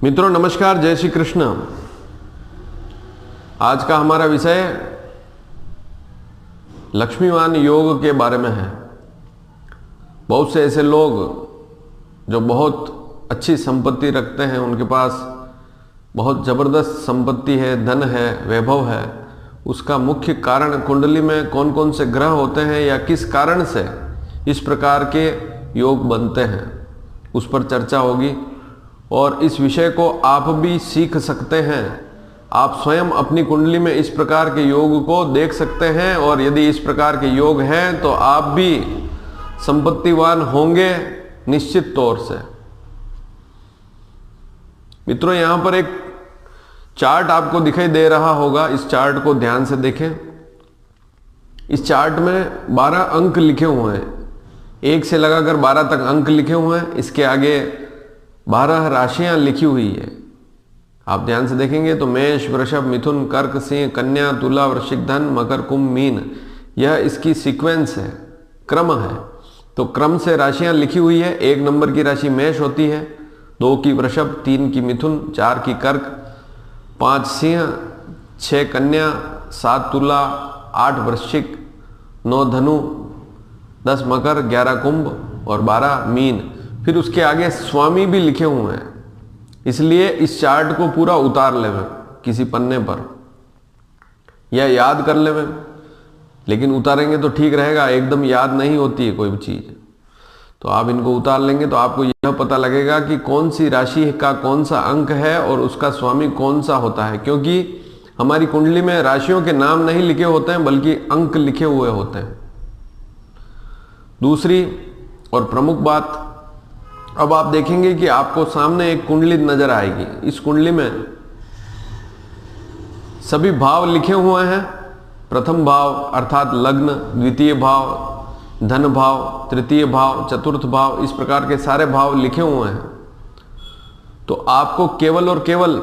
मित्रों नमस्कार, जय श्री कृष्ण। आज का हमारा विषय लक्ष्मीवान योग के बारे में है। बहुत से ऐसे लोग जो बहुत अच्छी संपत्ति रखते हैं, उनके पास बहुत ज़बरदस्त संपत्ति है, धन है, वैभव है। उसका मुख्य कारण कुंडली में कौन कौन से ग्रह होते हैं या किस कारण से इस प्रकार के योग बनते हैं, उस पर चर्चा होगी। और इस विषय को आप भी सीख सकते हैं। आप स्वयं अपनी कुंडली में इस प्रकार के योग को देख सकते हैं, और यदि इस प्रकार के योग हैं तो आप भी संपत्तिवान होंगे निश्चित तौर से। मित्रों, यहां पर एक चार्ट आपको दिखाई दे रहा होगा। इस चार्ट को ध्यान से देखें। इस चार्ट में 12 अंक लिखे हुए हैं, 1 से लगाकर 12 तक अंक लिखे हुए हैं। इसके आगे 12 राशियां लिखी हुई है। आप ध्यान से देखेंगे तो मेष, वृषभ, मिथुन, कर्क, सिंह, कन्या, तुला, वृश्चिक, धन, मकर, कुंभ, मीन, यह इसकी सीक्वेंस है, क्रम है। तो क्रम से राशियां लिखी हुई है। 1 नंबर की राशि मेष होती है, 2 की वृषभ, 3 की मिथुन, 4 की कर्क, 5 सिंह, 6 कन्या, 7 तुला, 8 वृश्चिक, 9 धनु, 10 मकर, 11 कुंभ और 12 मीन। फिर उसके आगे स्वामी भी लिखे हुए हैं। इसलिए इस चार्ट को पूरा उतार लेवे किसी पन्ने पर या याद कर लेवे, लेकिन उतारेंगे तो ठीक रहेगा। एकदम याद नहीं होती है कोई भी चीज, तो आप इनको उतार लेंगे तो आपको यह पता लगेगा कि कौन सी राशि का कौन सा अंक है और उसका स्वामी कौन सा होता है। क्योंकि हमारी कुंडली में राशियों के नाम नहीं लिखे होते हैं, बल्कि अंक लिखे हुए होते हैं। दूसरी और प्रमुख बात, अब आप देखेंगे कि आपको सामने एक कुंडली नजर आएगी। इस कुंडली में सभी भाव लिखे हुए हैं। प्रथम भाव अर्थात लग्न, द्वितीय भाव धन भाव, तृतीय भाव, चतुर्थ भाव, इस प्रकार के सारे भाव लिखे हुए हैं। तो आपको केवल और केवल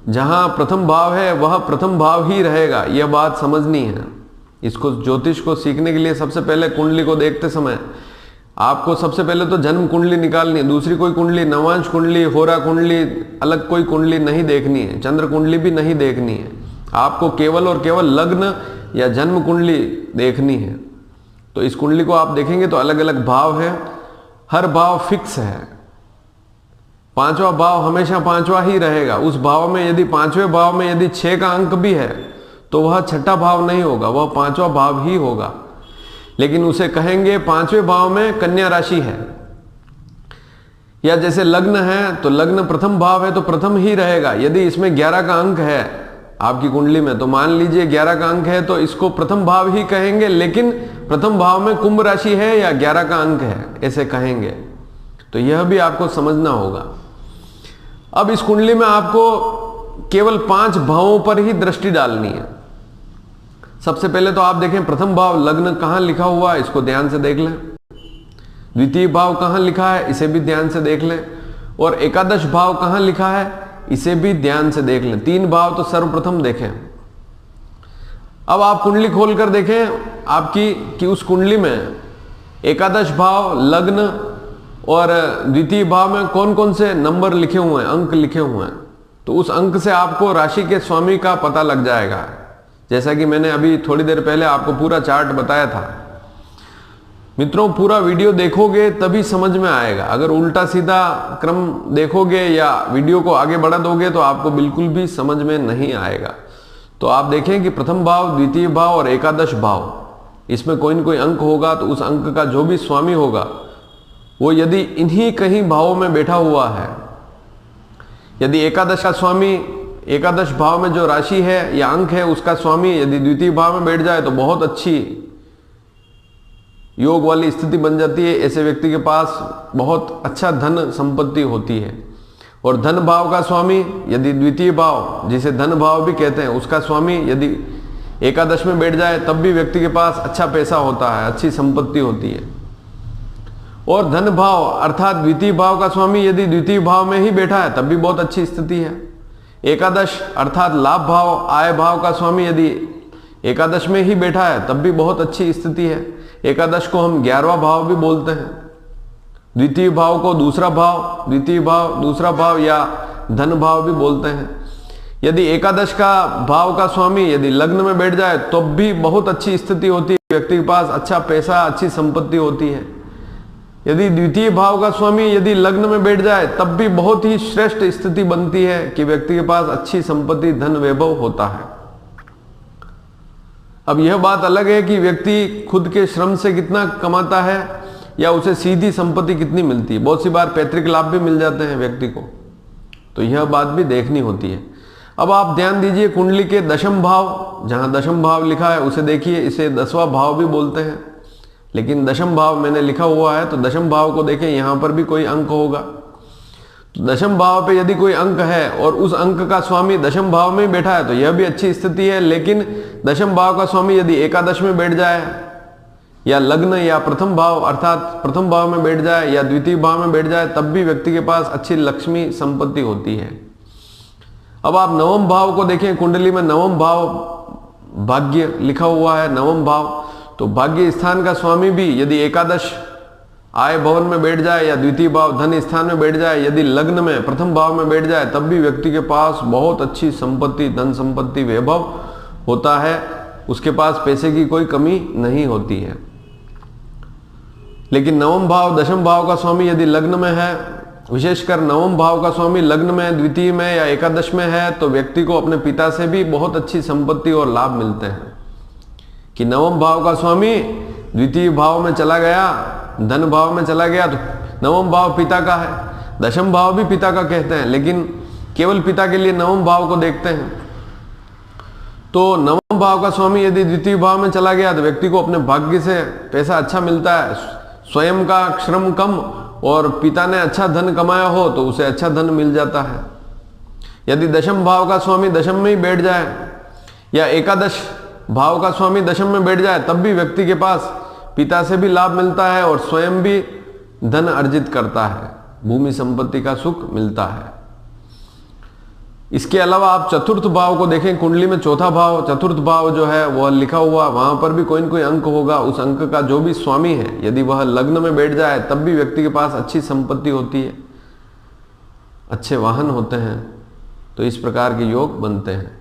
जहां प्रथम भाव है वह प्रथम भाव ही रहेगा, यह बात समझनी है। इसको ज्योतिष को सीखने के लिए सबसे पहले कुंडली को देखते समय आपको सबसे पहले तो जन्म कुंडली निकालनी है। दूसरी कोई कुंडली, नवांश कुंडली, होरा कुंडली, अलग कोई कुंडली नहीं देखनी है। चंद्र कुंडली भी नहीं देखनी है। आपको केवल और केवल लग्न या जन्म कुंडली देखनी है। तो इस कुंडली को आप देखेंगे तो अलग अलग भाव है, हर भाव फिक्स है। 5वां भाव हमेशा 5वां ही रहेगा। उस भाव में यदि 5वें भाव में यदि 6 का अंक भी है तो वह 6ठा भाव नहीं होगा, वह 5वां भाव ही होगा। लेकिन उसे कहेंगे 5वें भाव में कन्या राशि है। या जैसे लग्न है तो लग्न प्रथम भाव है तो प्रथम ही रहेगा। यदि इसमें 11 का अंक है आपकी कुंडली में, तो मान लीजिए 11 का अंक है तो इसको प्रथम भाव ही कहेंगे। लेकिन प्रथम भाव में कुंभ राशि है या 11 का अंक है, ऐसे कहेंगे। तो यह भी आपको समझना होगा। अब इस कुंडली में आपको केवल 5 भावों पर ही दृष्टि डालनी है। सबसे पहले तो आप देखें प्रथम भाव लग्न कहां लिखा हुआ है, इसको ध्यान से देख लें। द्वितीय भाव कहां लिखा है, इसे भी ध्यान से देख लें। और एकादश भाव कहां लिखा है, इसे भी ध्यान से देख लें। 3 भाव तो सर्वप्रथम देखें। अब आप कुंडली खोलकर देखें आपकी कि उस कुंडली में एकादश भाव, लग्न और द्वितीय भाव में कौन कौन से नंबर लिखे हुए हैं, अंक लिखे हुए हैं। तो उस अंक से आपको राशि के स्वामी का पता लग जाएगा। जैसा कि मैंने अभी थोड़ी देर पहले आपको पूरा चार्ट बताया था। मित्रों, पूरा वीडियो देखोगे तभी समझ में आएगा। अगर उल्टा सीधा क्रम देखोगे या वीडियो को आगे बढ़ा दोगे तो आपको बिल्कुल भी समझ में नहीं आएगा। तो आप देखें कि प्रथम भाव, द्वितीय भाव और एकादश भाव, इसमें कोई न कोई अंक होगा। तो उस अंक का जो भी स्वामी होगा वो यदि इन्हीं कहीं भावों में बैठा हुआ है, यदि एकादश का स्वामी एकादश भाव में जो राशि है या अंक है उसका स्वामी यदि द्वितीय भाव में बैठ जाए तो बहुत अच्छी योग वाली स्थिति बन जाती है। ऐसे व्यक्ति के पास बहुत अच्छा धन संपत्ति होती है। और धन भाव का स्वामी यदि द्वितीय भाव, जिसे धन भाव भी कहते हैं, उसका स्वामी यदि एकादश में बैठ जाए तब भी व्यक्ति के पास अच्छा पैसा होता है, अच्छी संपत्ति होती है। और धन भाव अर्थात द्वितीय भाव का स्वामी यदि द्वितीय भाव में ही बैठा है तब भी बहुत अच्छी स्थिति है। एकादश अर्थात लाभ भाव, आय भाव का स्वामी यदि एकादश में ही बैठा है तब भी बहुत अच्छी स्थिति है। एकादश को हम 11वां भाव भी बोलते हैं। द्वितीय भाव को दूसरा भाव, द्वितीय भाव दूसरा भाव या धन भाव भी बोलते हैं। यदि एकादश का भाव का स्वामी यदि लग्न में बैठ जाए तो भी बहुत अच्छी स्थिति होती है, व्यक्ति के पास अच्छा पैसा, अच्छी संपत्ति होती है। यदि द्वितीय भाव का स्वामी यदि लग्न में बैठ जाए तब भी बहुत ही श्रेष्ठ स्थिति बनती है कि व्यक्ति के पास अच्छी संपत्ति, धन, वैभव होता है। अब यह बात अलग है कि व्यक्ति खुद के श्रम से कितना कमाता है या उसे सीधी संपत्ति कितनी मिलती है। बहुत सी बार पैतृक लाभ भी मिल जाते हैं व्यक्ति को, तो यह बात भी देखनी होती है। अब आप ध्यान दीजिए, कुंडली के दशम भाव, जहां दशम भाव लिखा है उसे देखिए, इसे 10वां भाव भी बोलते हैं, लेकिन दशम भाव मैंने लिखा हुआ है तो दशम भाव को देखें, यहां पर भी कोई अंक होगा। तो दशम भाव पे यदि कोई अंक है और उस अंक का स्वामी दशम भाव में बैठा है तो यह भी अच्छी स्थिति है। लेकिन दशम भाव का स्वामी यदि एकादश में बैठ जाए या लग्न या प्रथम भाव अर्थात प्रथम भाव में बैठ जाए या द्वितीय भाव में बैठ जाए तब भी व्यक्ति के पास अच्छी लक्ष्मी संपत्ति होती है। अब आप नवम भाव को देखें, कुंडली में नवम भाव भाग्य लिखा हुआ है, नवम भाव, तो भाग्य स्थान का स्वामी भी यदि एकादश आय भवन में बैठ जाए या द्वितीय भाव धन स्थान में बैठ जाए, यदि लग्न में प्रथम भाव में बैठ जाए तब भी व्यक्ति के पास बहुत अच्छी संपत्ति, धन संपत्ति, वैभव होता है, उसके पास पैसे की कोई कमी नहीं होती है। लेकिन नवम भाव दशम भाव का स्वामी यदि लग्न में है, विशेषकर नवम भाव का स्वामी लग्न में, द्वितीय में या एकादश में है, तो व्यक्ति को अपने पिता से भी बहुत अच्छी संपत्ति और लाभ मिलते हैं। कि नवम भाव का स्वामी द्वितीय भाव में चला गया, धन भाव में चला गया, तो नवम भाव पिता का है, दशम भाव भी पिता का कहते हैं, लेकिन केवल पिता के लिए नवम भाव को देखते हैं। तो नवम भाव का स्वामी यदि द्वितीय भाव में चला गया तो व्यक्ति को अपने भाग्य से पैसा अच्छा मिलता है, स्वयं का श्रम कम और पिता ने अच्छा धन कमाया हो तो उसे अच्छा धन मिल जाता है। यदि दशम भाव का स्वामी दशम में ही बैठ जाए या एकादश भाव का स्वामी दशम में बैठ जाए तब भी व्यक्ति के पास पिता से भी लाभ मिलता है और स्वयं भी धन अर्जित करता है, भूमि संपत्ति का सुख मिलता है। इसके अलावा आप चतुर्थ भाव को देखें, कुंडली में चौथा भाव, चतुर्थ भाव जो है वह लिखा हुआ, वहां पर भी कोई न कोई अंक होगा। उस अंक का जो भी स्वामी है यदि वह लग्न में बैठ जाए तब भी व्यक्ति के पास अच्छी संपत्ति होती है, अच्छे वाहन होते हैं, तो इस प्रकार के योग बनते हैं।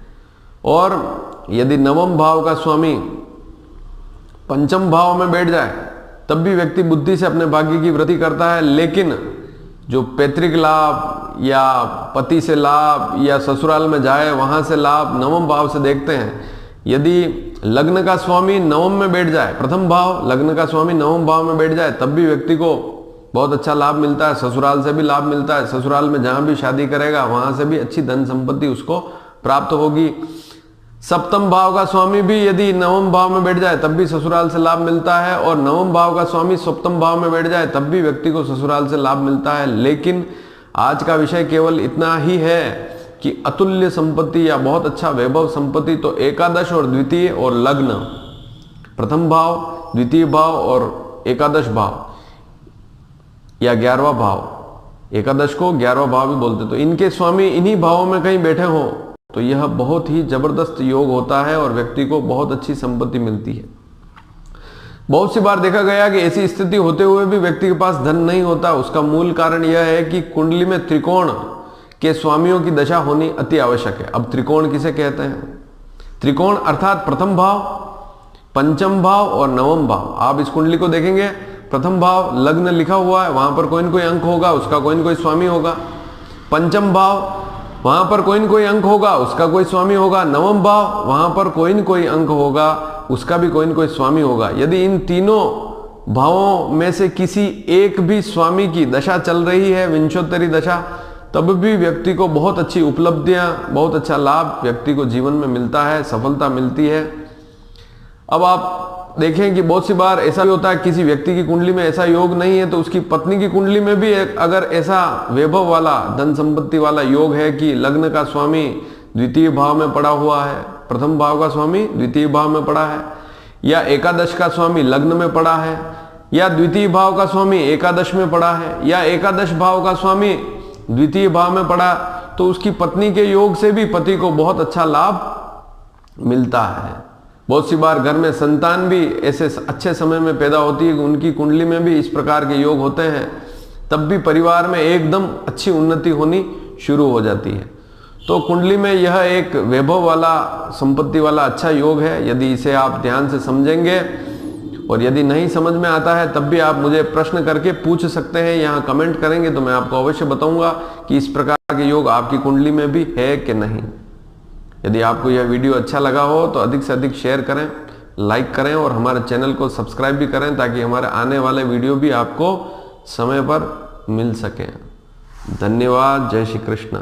और यदि नवम भाव का स्वामी पंचम भाव में बैठ जाए तब भी व्यक्ति बुद्धि से अपने भाग्य की वृद्धि करता है, लेकिन जो पैतृक लाभ या पति से लाभ या ससुराल में जाए वहां से लाभ नवम भाव से देखते हैं। यदि लग्न का स्वामी नवम में बैठ जाए, प्रथम भाव लग्न का स्वामी नवम भाव में बैठ जाए तब भी व्यक्ति को बहुत अच्छा लाभ मिलता है, ससुराल से भी लाभ मिलता है, ससुराल में जहां भी शादी करेगा वहां से भी अच्छी धन संपत्ति उसको प्राप्त होगी। सप्तम भाव का स्वामी भी यदि नवम भाव में बैठ जाए तब भी ससुराल से लाभ मिलता है, और नवम भाव का स्वामी सप्तम भाव में बैठ जाए तब भी व्यक्ति को ससुराल से लाभ मिलता है। लेकिन आज का विषय केवल इतना ही है कि अतुल्य संपत्ति या बहुत अच्छा वैभव संपत्ति तो एकादश और द्वितीय और लग्न, प्रथम भाव, द्वितीय भाव और एकादश भाव या 11वां भाव, एकादश को 11वां भाव भी बोलते, तो इनके स्वामी इन्हीं भावों में कहीं बैठे हो तो यह बहुत ही जबरदस्त योग होता है और व्यक्ति को बहुत अच्छी संपत्ति मिलती है। बहुत सी बार देखा गया कि ऐसी स्थिति होते हुए भी व्यक्ति के पास धन नहीं होता। उसका मूल कारण यह है कि कुंडली में त्रिकोण के स्वामियों की दशा होनी अति आवश्यक है। अब त्रिकोण किसे कहते हैं? त्रिकोण अर्थात प्रथम भाव, पंचम भाव और नवम भाव। आप इस कुंडली को देखेंगे, प्रथम भाव लग्न लिखा हुआ है, वहां पर कोई न कोई अंक होगा, उसका कोई न कोई स्वामी होगा। पंचम भाव वहां पर कोई न कोई अंक होगा, उसका कोई स्वामी होगा। नवम भाव वहां पर कोई न कोई अंक होगा, उसका भी कोई न कोई स्वामी होगा। यदि इन तीनों भावों में से किसी एक भी स्वामी की दशा चल रही है, विंशोत्तरी दशा, तब भी व्यक्ति को बहुत अच्छी उपलब्धियां, बहुत अच्छा लाभ व्यक्ति को जीवन में मिलता है, सफलता मिलती है। अब आप देखें कि बहुत सी बार ऐसा भी होता है, किसी व्यक्ति की कुंडली में ऐसा योग नहीं है तो उसकी पत्नी की कुंडली में भी अगर ऐसा वैभव वाला, धन संपत्ति वाला योग है कि लग्न का स्वामी द्वितीय भाव में पड़ा हुआ है, प्रथम भाव का स्वामी द्वितीय भाव में पड़ा है, या एकादश का स्वामी लग्न में पड़ा है, या द्वितीय भाव का स्वामी एकादश में पड़ा है, या एकादश भाव का स्वामी द्वितीय भाव में पड़ा, तो उसकी पत्नी के योग से भी पति को बहुत अच्छा लाभ मिलता है। बहुत सी बार घर में संतान भी ऐसे अच्छे समय में पैदा होती है कि उनकी कुंडली में भी इस प्रकार के योग होते हैं, तब भी परिवार में एकदम अच्छी उन्नति होनी शुरू हो जाती है। तो कुंडली में यह एक वैभव वाला, संपत्ति वाला अच्छा योग है। यदि इसे आप ध्यान से समझेंगे और यदि नहीं समझ में आता है तब भी आप मुझे प्रश्न करके पूछ सकते हैं, यहाँ कमेंट करेंगे तो मैं आपको अवश्य बताऊंगा कि इस प्रकार के योग आपकी कुंडली में भी है कि नहीं। यदि आपको यह वीडियो अच्छा लगा हो तो अधिक से अधिक शेयर करें, लाइक करें और हमारे चैनल को सब्सक्राइब भी करें ताकि हमारे आने वाले वीडियो भी आपको समय पर मिल सके। धन्यवाद। जय श्री कृष्ण।